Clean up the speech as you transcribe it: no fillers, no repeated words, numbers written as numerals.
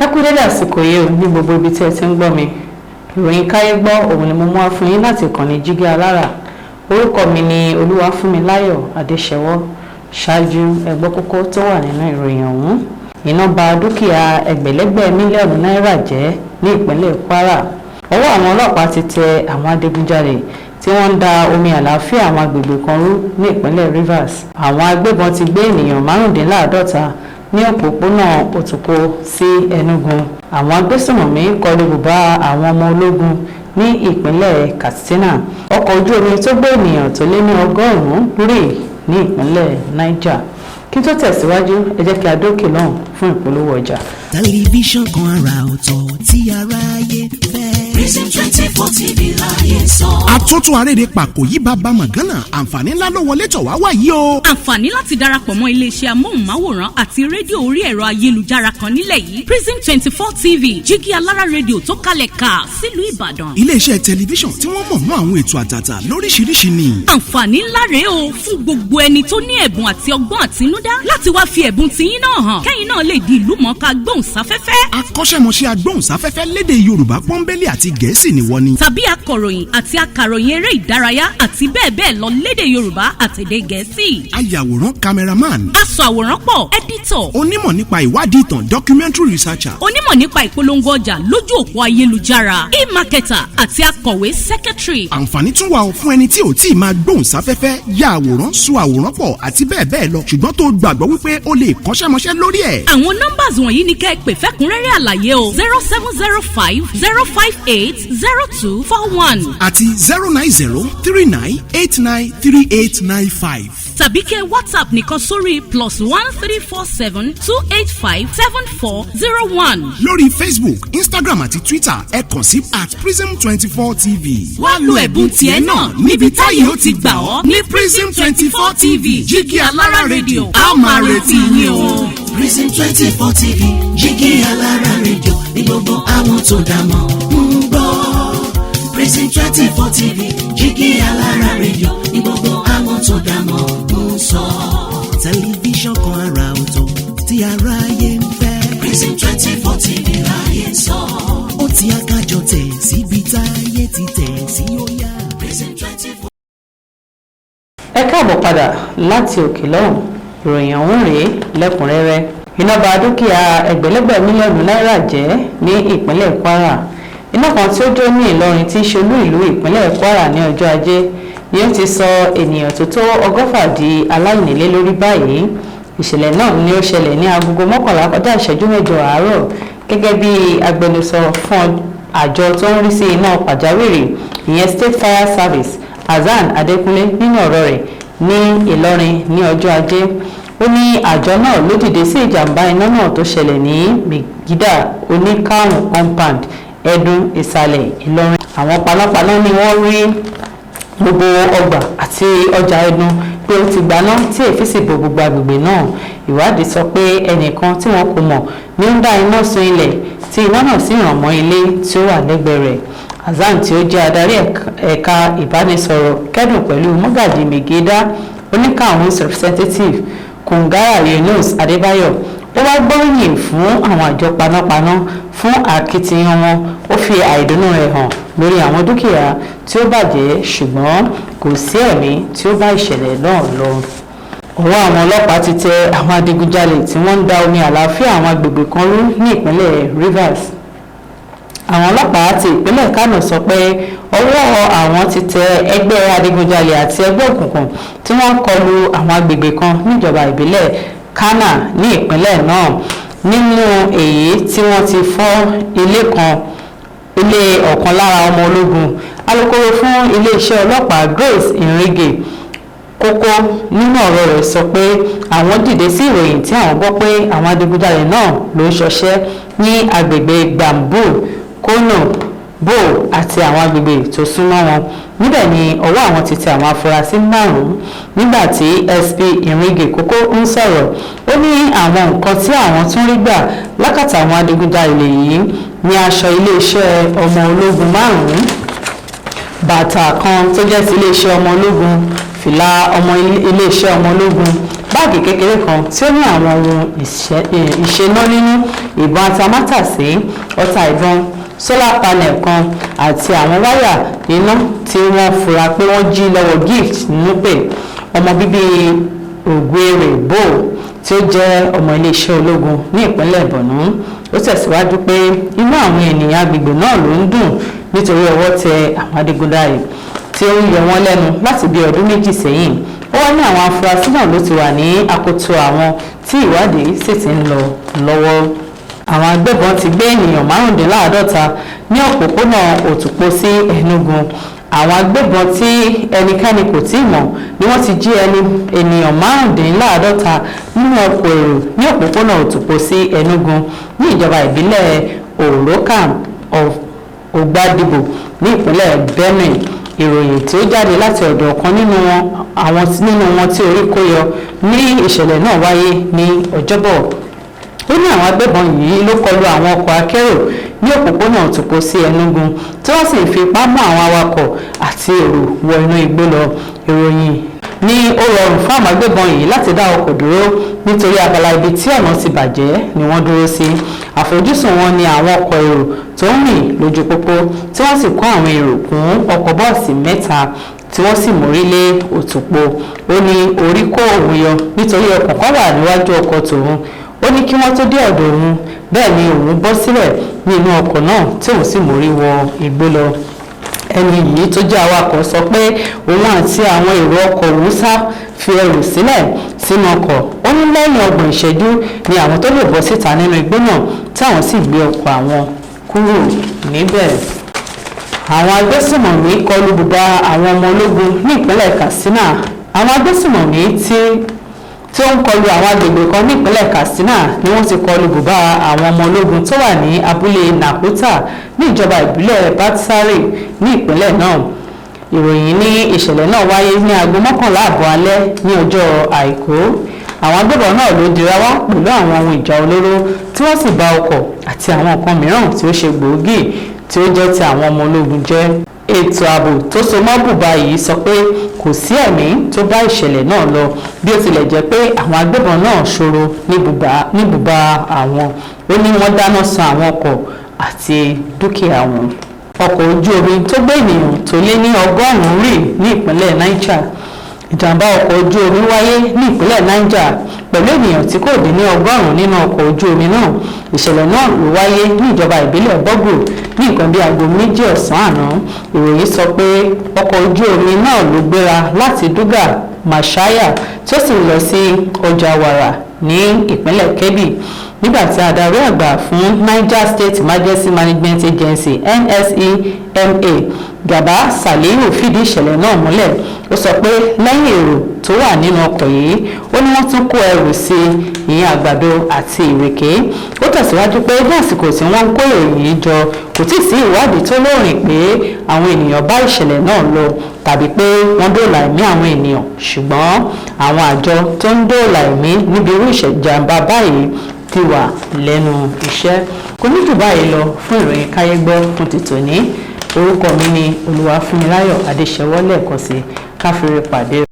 Ẹ kú dédé àsìkò yìí o ní gbogbo ibi tí ẹ ti ń gbọ́ mi. Ìròyìn Kayegbo òun ni mo mú wá fún yín láti ìkànnì Jígí Alára. Orúkọ mi ni Funmilayo Adesewo. Ṣáájú ẹ gbọ́ kókó tó wà nínú ìròyìn ọ̀hún. Iná ba dúkìá ẹgbẹ̀lẹ́gbẹ̀ mílíọ̀nù náírà jẹ́ ní ìpínlẹ̀ Kwara. Ọwọ́ àwọn ọlọ́pàá ti tẹ àwọn adigunjalè tí wọ́n ń da omi àlàáfíà àwọn agbègbè kan rú ní ìpínlẹ̀ Rivers. Àwọn agbébọn ti gbé ènìyàn 55 ní òpópónà Òtùkó sí Enugu. Àwọn agbésùnmọ̀mí kọlu bùbá àwọn ọmọ ológun ní ìpínlẹ̀ Katsina. Ọkọ̀ ojú omi tó gbé ènìyàn tó lé ní 100 rì ní ìpínlẹ̀ Niger. Kí tó tẹ̀síwájú, ẹ jẹ́ kí a dókè lọ́hùn fún ìpolówó ọjà. Tẹlifíṣàn kan àrà ọ̀tọ̀ tí aráyé fẹ́. Prison 24 TV láyé sọ. Àtúntò àrèrè pàkó yí bàbá màgánà àǹfààní ńlá ló wọlé tọ̀ wá wáyé o. Àǹfààní láti darapọ̀ mọ́ iléeṣẹ́ amóhùnmáwòrán àti rédíò orí ẹ̀rọ ayélujára kan nílẹ̀ yìí. Prison 24 TV Jígí Alára rédíò tó kalẹ̀ ká sílùú Ìbàdàn. Iléeṣẹ́ tẹlifíṣàn tí wọ́n mọ̀ mọ́ àwọn ètò àtàtà lóríṣiríṣi ni. Àǹfààní ńlá rèé o fún gbogbo ẹni tó ní ẹ̀bùn àti ọgbọ́n àtinúdá láti wá fi ẹ̀bùn tiyín náà hàn. Kẹ́yìn náà lè di ìlúmọ̀ọ́ká gbóhùnsáfẹ́fẹ́. Akọ́ṣẹ́mọṣẹ́ agbóhùnsáfẹ́fẹ́ lédè Yorùbá pọ́nbélé àti Gẹ̀ẹ́sì ni wọ́n ní. Tàbí akọ̀ròyìn àti akàròyìn eré ìdárayá àti bẹ́ẹ̀ bẹ́ẹ̀ lọ lédè Yorùbá àtèdè Gẹ̀ẹ́sì. Ayàwòrán cameraman. Aṣàwòrán pọ̀ editor. Onímọ̀ nípa ìwádìí ìtàn documentary researcher. Onímọ̀ nípa ìpolongo ọjà lójú òpó ayélujára. E-marketer àti akọ̀wé secretary. Àǹfààní tún wà fún ẹni tí ò tí ì máa gbóhùnsáfẹ́fẹ́ ya àwòrán so àwòrán pọ̀ àti bẹ́ẹ̀ bẹ́ẹ̀ lọ ṣùgbọ́n tó gbàgbọ́ wípé o lè kọ́ṣẹ́mọṣẹ́ lórí ẹ̀. Àwọn nọ́mbàs wọ̀nyí ni kẹ́ ẹ pè fẹ́kúnrẹ́rẹ́ àlàyé o 0705 058 0241 àti 09039893895. tàbí kẹ́ WhatsApp nìkan sórí +1347 285 7401. lórí Facebook, Instagram àti Twitter ẹ kàn sí @prism24tv. wá lo ẹ̀bùn tiẹ̀ náà níbi táyé ó ti gbà ọ́ ní Prism 24 TV Jígí Alára rédíò. a máa retí yín o. Prism 24 TV Jígí Alára rédíò ní gbogbo àwọn tó dá mọ̀ ń gbọ́. Prism 24 TV Jígí Alára rédíò ní gbogbo àwọn tó dá mọ̀ ń sọ. Tẹlifíṣàn kan àrà ọ̀tọ̀ tí aráyé ń fẹ́. Prism 24 TV láyé sọ. Ó ti akájọ tẹ̀ síbi táyé ti tẹ̀ sí ó yá. Prism 24. Ẹ káàbọ̀ padà láti òkè lọ́hùn. Ìròyìn ọ̀hún rèé lẹ́kùnrẹ́rẹ́. Iná ba dúkìá ẹgbẹ̀lẹ́gbẹ̀ mílíọ̀nù náírà jẹ́ ní ìpínlẹ̀ Kwara. Iná kan tí ó jó ní Ìlọrin tí í ṣe olú ìlú ìpínlẹ̀ Kwara ní ọjọ́ Ajé ni ó ti sọ ènìyàn tó tó 100 di aláìnílé lórí báyìí. Ìṣẹ̀lẹ̀ náà ni ó ṣẹlẹ̀ ní agogo 11 kọjá ìṣẹ́jú 8 àárọ̀ gẹ́gẹ́ bí agbẹnusọ fún àjọ tó ń rí sí iná pàjáwìrì ìyẹn State Fire Service Hasan Adékúnlé nínú ọ̀rọ̀ rẹ̀ ní Ìlọrin ní ọjọ́ Ajé. Ó ní àjọ náà ló dìde sí ìjàmbá iná náà tó ṣẹlẹ̀ ní Megida Oníkàrùn compound Ẹdùn Ìsàlẹ̀ Ìlọrin. Àwọn panápaná ni wọ́n rí gbogbo ọgbà àti ọjà Ẹdùn pé ó ti gbaná tí èéfín sì bo gbogbo agbègbè náà. Ìwádìí sọ pé ẹnìkan tí wọn kò mọ̀ ní ń dá iná sun ilẹ̀ tí iná náà sì ràn mọ́ ilé tí ó wà lẹ́gbẹ̀ẹ́ rẹ̀. Hasan tí ó jẹ́ adarí ẹ̀ka ìbánisọ̀rọ̀ kẹ́dùn pẹ̀lú Mọ́gàjí Megida Oníkàrùn representative Kungara Yunus Adébáyọ̀. Ó wá gbóríyìn fún àwọn àjọ panápaná fún akitiyan wọn. Ó fi àìdùnnú rẹ̀ hàn lórí àwọn dúkìá tí ó bàjẹ́ ṣùgbọ́n kò sí ẹ̀mí tí ó bá ìṣẹ̀lẹ̀ náà lọ. Ọwọ́ àwọn ọlọ́pàá ti tẹ àwọn adigunjalè tí wọ́n ń da omi àlàáfíà àwọn agbègbè kan rú ní ìpínlẹ̀ Rivers. Àwọn ọlọ́pàá ti ìpínlẹ̀ Kano sọ pé ọwọ́ àwọn ti tẹ ẹgbẹ́ adigunjalè àti ẹgbẹ́ òkùnkùn tí wọ́n kọlu àwọn agbègbè kan níjọba ìbílẹ̀ Kana ní ìpínlẹ̀ náà. Nínú èyí tí wọ́n ti fọ́ ilé ọ̀kan lára ọmọ ológun. Alukoro fún iléeṣẹ́ ọlọ́pàá Grace Iringe kókó nínú ọ̀rọ̀ rẹ̀ sọ pé àwọn dìde sí ìròyìn tí àwọn gbọ́ pé àwọn adigunjalè náà ló ń ṣọṣẹ́ ní agbègbè Gbàmbù, Kónò, Bò àti àwọn agbègbè tó súnmọ́ wọn. Níbẹ̀ ni ọwọ́ àwọn ti tẹ àwọn afurasí 5. Nígbà tí SP Iringe kókó ń sọ̀rọ̀, ó ní àwọn nǹkan tí àwọn tún rí gbà lákàtà àwọn adigunjalè yìí ní aṣọ iléeṣẹ́ ọmọ ológun 5, bàtà kan tó jẹ́ ti iléeṣẹ́ ọmọ ológun, fìlà ọmọ iléeṣẹ́ ọmọ ológun báàgì kékeré kan tí ó ní àwọn ohun ìṣená nínú, ìbọn atamátàsé, ọta ìbọn, solar panel kan àti àwọn wáyà iná tí wọ́n fura pé wọ́n jí lọ́wọ́ Gift nínú pé ọmọ bíbí Ògùèrè Bò tí ó jẹ́ ọmọ iléeṣẹ́ ológun ní ìpínlẹ̀ Borno. Ó tẹ̀síwájú pé inú àwọn ènìyàn agbègbè náà ló ń dùn nítorí ọwọ́ tẹ àwọn adigunjalè tí ó ń yọ wọ́n lẹ́nu láti bí ọdún méjì sẹ́yìn. Ó wá ní àwọn afurasí náà ló ti wà ní akoto àwọn tí ìwádìí sì ti ń lọ lọ́wọ́. Àwọn agbébọn ti gbé ènìyàn 55 ní òpópónà Òtùpó sí Enugu. Àwọn agbébọn tí ẹnikẹ́ni kò tí ì mọ̀ ni wọ́n ti jí ènìyàn 55 nínú ọkọ̀ èrò ní òpópónà Òtùpó sí Enugu ní ìjọba ìbílẹ̀ Orokan Ogbadibo ní ìpínlẹ̀ Benue. Ìròyìn tí ó jáde láti ọ̀dọ̀ ọ̀kan nínú wọn tí orí kó yọ ní ìṣẹ̀lẹ̀ náà wáyé ní Ọjọ́bọ̀. Ó ní àwọn agbébọn yìí ló kọlu àwọn ọkọ̀ akérò ní òpópónà Òtùpó sí Enugu tí wọ́n sì fi ipá mú àwọn awakọ̀ àti èrò wọ inú igbó lọ. Ìròyìn ní ó rọrùn fún àwọn agbébọn yìí láti dá ọkọ̀ dúró nítorí abala ibi tí ọ̀nà ti bàjẹ́ ni wọ́n dúró sí. Àfojúsùn wọn ni àwọn ọkọ̀ èrò tó ń rìn lójú pópó tí wọ́n sì kó àwọn èrò kún ọkọ̀ bọ́ọ̀sì 3 tí wọ́n sì mórí lé Òtùpó. Ó ní orí kó òun yọ nítorí ọkọ̀ kan wà níwájú ọkọ̀ tòun. Ó ní kí wọ́n tó dé ọ̀dọ̀ òun bẹ́ẹ̀ ni òun bọ́ sílẹ̀ ní inú ọkọ̀ náà tí òun sì mórí wọ igbó lọ. Ẹni yìí tó jẹ́ awakọ̀ sọ pé òun àti àwọn èrò ọkọ̀ òun sá fi ẹrù sílẹ̀ sínú ọkọ̀. Ó ní lẹ́yìn 30 ìṣẹ́jú ni àwọn tó lè bọ́ síta nínú igbó náà tí àwọn sì gbé ọkọ̀ àwọn kúrò níbẹ̀. Àwọn agbésùmọ̀mí kọlù bùbá àwọn ọmọ ológun ní ìpínlẹ̀ Katsina. Àwọn agbésùmọ̀mí tí ó ń kọlu àwọn agbègbè kan ní ìpínlẹ̀ Katsina ni wọ́n ti kọlu bùbá àwọn ọmọ ológun tó wà ní abúlé Nakuta ní ìjọba ìbílẹ̀ Batsari ní ìpínlẹ̀ náà. Ìròyìn ní ìṣẹ̀lẹ̀ náà wáyé ní aago 11:30 alẹ́ ní ọjọ́ Àìkú. Àwọn agbébọn náà ló dirawọ́ pẹ̀lú àwọn ohun ìjà olóró tí wọ́n sì bà ọkọ̀ àti àwọn nǹkan mìíràn tí ó ṣe gbòógì tí ó jẹ́ ti àwọn ọmọ ológun jẹ́. Ètò ààbò tó so mọ́ bùbá yìí sọ pé kò sí ẹ̀mí tó bá ìṣẹ̀lẹ̀ náà lọ bí ó tilẹ̀ jẹ́ pé àwọn agbébọn náà ṣòro ní bùbá àwọn. Ó ní wọ́n dáná sun àwọn ọkọ̀ àti dúkìá wọn. Ọkọ̀ ojú omi tó gbé ènìyàn tó lé ní 100 rì ní ìpínlẹ̀ Niger. Ìjàmbá ọkọ̀ ojú omi wáyé ní ìpínlẹ̀ Niger pẹ̀lú ènìyàn tí kò dín ní 100 nínú ọkọ̀ ojú omi náà. Ìṣẹ̀lẹ̀ náà ló wáyé ní ìjọba ìbílẹ̀ Bogu ní nǹkan bí aago 2 ọ̀sán àná. Ìròyìn sọ pé ọkọ̀ ojú omi náà ló gbéra láti Duga Mashaya tí ó sì lọ sí ọjà wàrà ní ìpínlẹ̀ Kebbi. Nígbàtí adarí àgbà fún Niger State Emergency Management Agency NSEMA Gaba Salihu fìdí ìṣẹ̀lẹ̀ náà múlẹ̀. Ó sọ pé lẹ́yìn èrò tó wà nínú ọkọ̀ yìí ó ní wọ́n tún kó ẹrù sí ìyẹn àgbàdo àti ìrèké. Ó tẹ̀síwájú pé ní àsìkò tí wọ́n ń kó èrò yìí jọ kò tíì sí ìwádìí tó lóòrìn pé àwọn ènìyàn bá ìṣẹ̀lẹ̀ náà lọ tàbí pé wọ́n dóòlà ẹ̀mí àwọn ènìyàn, ṣùgbọ́n àwọn àjọ tó ń dóòlà ẹ̀mí níbi irú ìṣẹ̀jàmbá báyìí ti wà lẹ́nu iṣẹ́. Kò ní jù báyìí lọ fún ìròyìn Káyégbọ́ fún ti tòní. Orúkọ mi ni Olúwa Funmilayo Adesewo lẹ́ẹ̀kan sí káfíńrẹ́ pàdé.